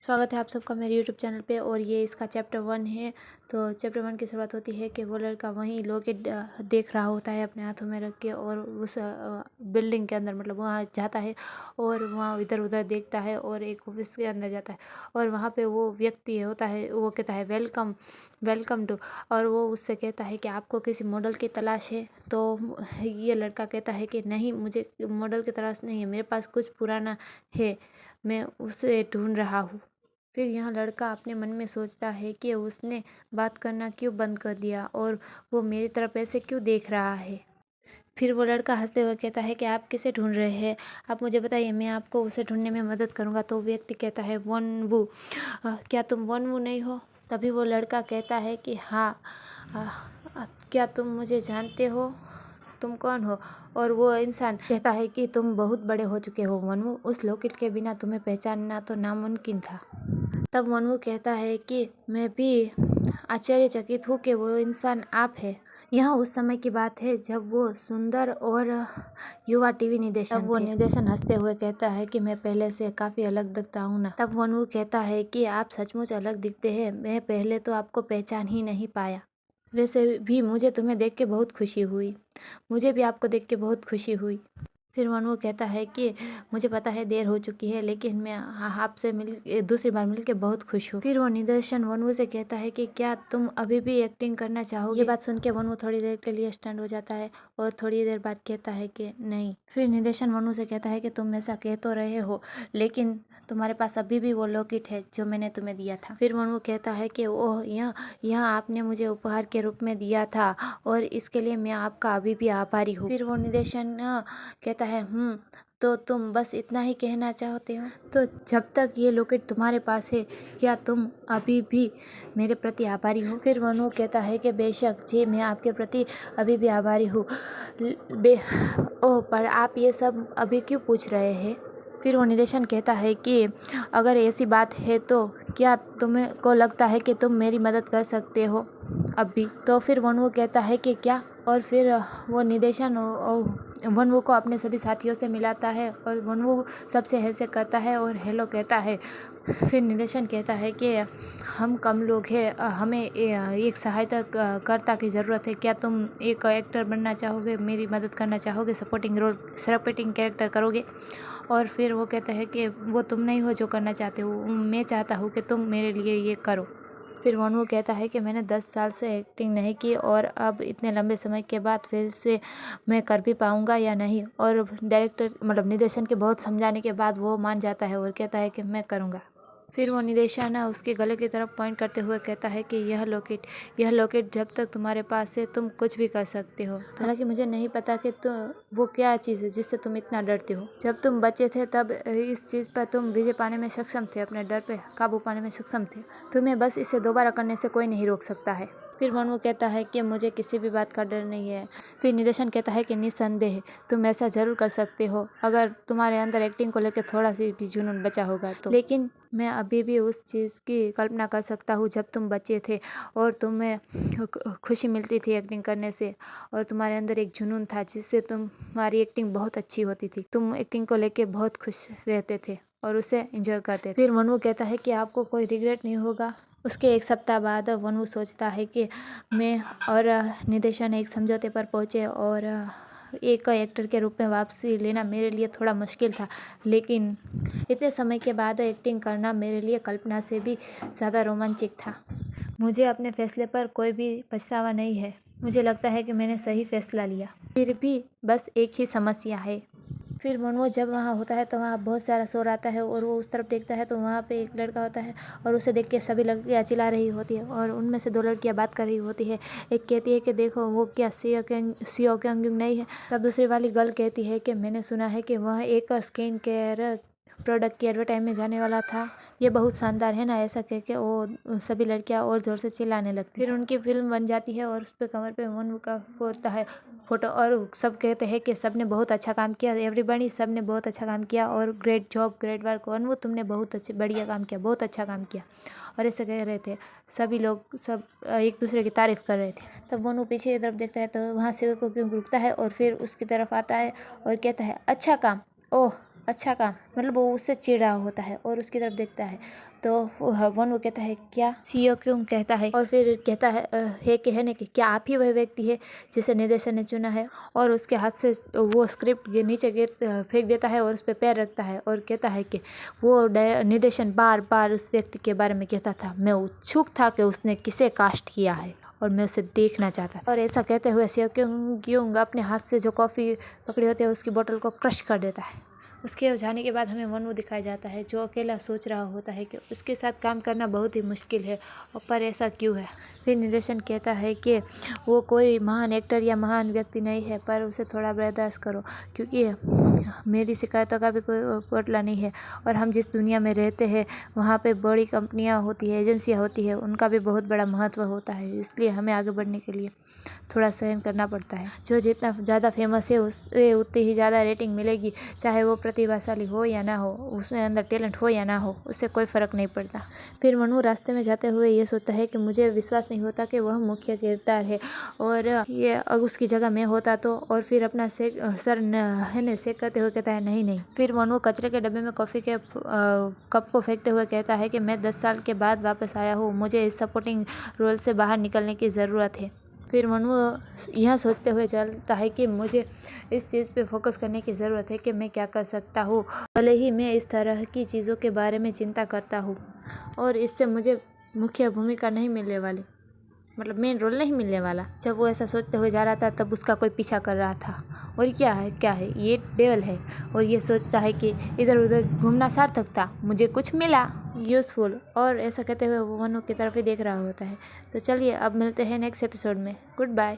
स्वागत है आप सबका मेरे यूट्यूब चैनल पे। और ये इसका चैप्टर 1 है। तो चैप्टर 1 की शुरुआत होती है कि वो लड़का वहीं लॉकेट देख रहा होता है अपने हाथों में रख के, और उस बिल्डिंग के अंदर मतलब वहाँ जाता है और वहाँ इधर उधर देखता है और एक ऑफिस के अंदर जाता है और वहाँ पे वो व्यक्ति होता है, वो कहता है वेलकम वेलकम टू। और वो उससे कहता है कि आपको किसी मॉडल की तलाश है। तो ये लड़का कहता है कि नहीं, मुझे मॉडल की तलाश नहीं है, मेरे पास कुछ पुराना है, मैं उसे ढूंढ रहा हूँ। फिर यह लड़का अपने मन में सोचता है कि उसने बात करना क्यों बंद कर दिया और वो मेरी तरफ ऐसे क्यों देख रहा है। फिर वो लड़का हंसते हुए कहता है कि आप किसे ढूंढ रहे हैं, आप मुझे बताइए, मैं आपको उसे ढूंढने में मदद करूंगा। तो व्यक्ति कहता है वन वू, क्या तुम वन वू नहीं हो? तभी वो लड़का कहता है कि हाँ, क्या तुम मुझे जानते हो, तुम कौन हो? और वो इंसान कहता है कि तुम बहुत बड़े हो चुके हो वनवू, उस लॉकेट के बिना तुम्हें पहचानना तो नामुमकिन था। तब वनवू कहता है कि मैं भी आश्चर्यचकित हूँ कि वो इंसान आप है। यह उस समय की बात है जब वो सुंदर और युवा टीवी निर्देशन थे। तब वो निर्देशन हंसते हुए कहता है कि मैं पहले से काफ़ी अलग दिखता हूँ ना। तब वनवू कहता है कि आप सचमुच अलग दिखते हैं, मैं पहले तो आपको पहचान ही नहीं पाया। वैसे भी मुझे तुम्हें देख के बहुत खुशी हुई, मुझे भी आपको देख के बहुत खुशी हुई। फिर वनवू कहता है कि मुझे पता है देर हो चुकी है, लेकिन मैं आपसे दूसरी बार मिल के बहुत खुश हूँ। फिर वो निदर्शन वनवू से कहता है कि क्या तुम अभी भी एक्टिंग करना चाहोगे? ये बात सुन के वनवू थोड़ी देर के लिए स्टंट हो जाता है और थोड़ी देर बाद कहता है कि नहीं। फिर निदेशन वनवू से कहता है कि तुम ऐसा कह तो रहे हो, लेकिन तुम्हारे पास अभी भी वो लॉकेट है जो मैंने तुम्हें दिया था। फिर वनवू कहता है कि ओह, यह आपने मुझे उपहार के रूप में दिया था और इसके लिए मैं आपका अभी भी आभारी हूँ। फिर वो निदेशन कहता है तो तुम बस इतना ही कहना चाहते हो? तो जब तक ये लॉकेट तुम्हारे पास है, क्या तुम अभी भी मेरे प्रति आभारी हो? फिर वनवू कहता है कि बेशक जी, मैं आपके प्रति अभी भी आभारी हूँ। ओह, पर आप ये सब अभी क्यों पूछ रहे हैं? फिर वो निदेशन कहता है कि अगर ऐसी बात है तो क्या तुम्हें को लगता है कि तुम मेरी मदद कर सकते हो अभी? तो फिर वनवू कहता है कि क्या? और फिर वो निदेशन वनवू को अपने सभी साथियों से मिलाता है और वनवू सबसे हेल्प करता है और हेलो कहता है। फिर निदेशन कहता है कि हम कम लोग हैं, हमें एक सहायता कर्ता की ज़रूरत है, क्या तुम एक एक्टर बनना चाहोगे, मेरी मदद करना चाहोगे, सपोर्टिंग कैरेक्टर करोगे? और फिर वो कहता है कि वो तुम नहीं हो जो करना चाहते हो, मैं चाहता हूँ कि तुम मेरे लिए ये करो। फिर वनवू कहता है कि मैंने 10 साल से एक्टिंग नहीं की और अब इतने लंबे समय के बाद फिर से मैं कर भी पाऊँगा या नहीं। और डायरेक्टर मतलब निर्देशन के बहुत समझाने के बाद वो मान जाता है और कहता है कि मैं करूँगा। फिर वो निदेशन उसके गले की तरफ पॉइंट करते हुए कहता है कि यह लॉकेट जब तक तुम्हारे पास है तुम कुछ भी कर सकते हो। हालांकि मुझे नहीं पता कि वो क्या चीज़ है जिससे तुम इतना डरते हो। जब तुम बच्चे थे तब इस चीज़ पर तुम विजय पाने में सक्षम थे, अपने डर पे काबू पाने में सक्षम थे। तुम्हें बस इसे दोबारा करने से कोई नहीं रोक सकता है। फिर वनवू कहता है कि मुझे किसी भी बात का डर नहीं है। फिर निदेशन कहता है कि निस्संदेह तुम ऐसा ज़रूर कर सकते हो अगर तुम्हारे अंदर एक्टिंग को लेकर थोड़ा सी भी जुनून बचा होगा तो। लेकिन मैं अभी भी उस चीज़ की कल्पना कर सकता हूँ जब तुम बच्चे थे और तुम्हें खुशी मिलती थी एक्टिंग करने से, और तुम्हारे अंदर एक जुनून था जिससे तुम्हारी एक्टिंग बहुत अच्छी होती थी। तुम एक्टिंग को लेकर बहुत खुश रहते थे और उसे एंजॉय करते थे। फिर वनवू कहता है कि आपको कोई रिग्रेट नहीं होगा। उसके एक सप्ताह बाद वनवू सोचता है कि मैं और निदेशन एक समझौते पर पहुँचे और एक एक्टर के रूप में वापसी लेना मेरे लिए थोड़ा मुश्किल था, लेकिन इतने समय के बाद एक्टिंग करना मेरे लिए कल्पना से भी ज़्यादा रोमांचक था। मुझे अपने फैसले पर कोई भी पछतावा नहीं है। मुझे लगता है कि मैंने सही फैसला लिया। फिर भी बस एक ही समस्या है। फिर वनवू जब वहाँ होता है तो वहाँ बहुत सारा शोर आता है और वो उस तरफ देखता है तो वहाँ पे एक लड़का होता है और उसे देख के सभी लड़कियाँ चिल्ला रही होती है और उनमें से 2 लड़कियाँ बात कर रही होती है। एक कहती है कि देखो वो क्या सीओ क्योंग नहीं है। तब दूसरी वाली गर्ल कहती है कि मैंने सुना है कि वह एक स्किन केयर प्रोडक्ट की एडवर्टाइज में जाने वाला था, ये बहुत शानदार है ना। ऐसा कह के वो सभी लड़कियां और ज़ोर से चिल्लाने लगती। फिर उनकी फिल्म बन जाती है और उस पर कमर पे वनवू का होता है फोटो और सब कहते हैं कि सब ने बहुत अच्छा काम किया, एवरीबॉडी सब ने बहुत अच्छा काम किया और ग्रेट जॉब, ग्रेट वर्क वनवू, तुमने बहुत बढ़िया काम किया, बहुत अच्छा काम किया। और ऐसे कह रहे थे सभी लोग, सब एक दूसरे की तारीफ़ कर रहे थे। तब वनवू पीछे की तरफ देखता है तो वहाँ से को क्यों रुकता है और फिर उसकी तरफ आता है और कहता है अच्छा काम, ओह अच्छा काम, मतलब वो उससे चिढ़ रहा होता है और उसकी तरफ देखता है तो वन वो कहता है क्या, सीईओ क्यों कहता है, और फिर कहता है कि है ना कि क्या आप ही वह व्यक्ति है जिसे निदेशक ने चुना है, और उसके हाथ से वो स्क्रिप्ट नीचे गिर फेंक देता है और उस पर पैर रखता है और कहता है कि वो निदेशक बार बार उस व्यक्ति के बारे में कहता था, मैं उत्सुक था कि उसने किसे कास्ट किया है और मैं उसे देखना चाहता था। और ऐसा कहते हुए सीईओ क्यों अपने हाथ से जो कॉफ़ी पकड़ी होती है उसकी बोतल को क्रश कर देता है। उसके जाने के बाद हमें वनवू दिखाया जाता है जो अकेला सोच रहा होता है कि उसके साथ काम करना बहुत ही मुश्किल है, और पर ऐसा क्यों है। फिर निदेशक कहता है कि वो कोई महान एक्टर या महान व्यक्ति नहीं है, पर उसे थोड़ा बर्दाश्त करो क्योंकि मेरी शिकायतों का भी कोई पोटला नहीं है, और हम जिस दुनिया में रहते हैं वहाँ पे बड़ी कंपनियाँ होती है, एजेंसियाँ होती है, उनका भी बहुत बड़ा महत्व होता है, इसलिए हमें आगे बढ़ने के लिए थोड़ा सहन करना पड़ता है। जो जितना ज़्यादा फेमस है उससे उतनी ही ज़्यादा रेटिंग मिलेगी, चाहे वो प्रतिभाशाली हो या ना हो, उसमें अंदर टैलेंट हो या ना हो, उससे कोई फ़र्क नहीं पड़ता। फिर वनवू रास्ते में जाते हुए ये सोचता है कि मुझे विश्वास नहीं होता कि वह मुख्य किरदार है और ये अगर उसकी जगह मैं होता तो, और फिर अपना सर है ना सेक करते हुए कहता है नहीं। फिर वनवू कचरे के डब्बे में कॉफ़ी के कप को फेंकते हुए कहता है कि मैं 10 साल के बाद वापस आया हूँ, मुझे इस सपोर्टिंग रोल से बाहर निकलने की ज़रूरत है। फिर वनवू यह सोचते हुए चलता है कि मुझे इस चीज़ पे फोकस करने की ज़रूरत है कि मैं क्या कर सकता हूँ, भले ही मैं इस तरह की चीज़ों के बारे में चिंता करता हूँ और इससे मुझे मुख्य भूमिका नहीं मिलने वाली, मतलब मेन रोल नहीं मिलने वाला। जब वो ऐसा सोचते हुए जा रहा था तब उसका कोई पीछा कर रहा था, और क्या है ये डेविल है, और ये सोचता है कि इधर उधर घूमना सार्थक था, मुझे कुछ मिला यूज़फुल, और ऐसा कहते हुए वो वनू की तरफ ही देख रहा होता है। तो चलिए अब मिलते हैं नेक्स्ट एपिसोड में। Good bye.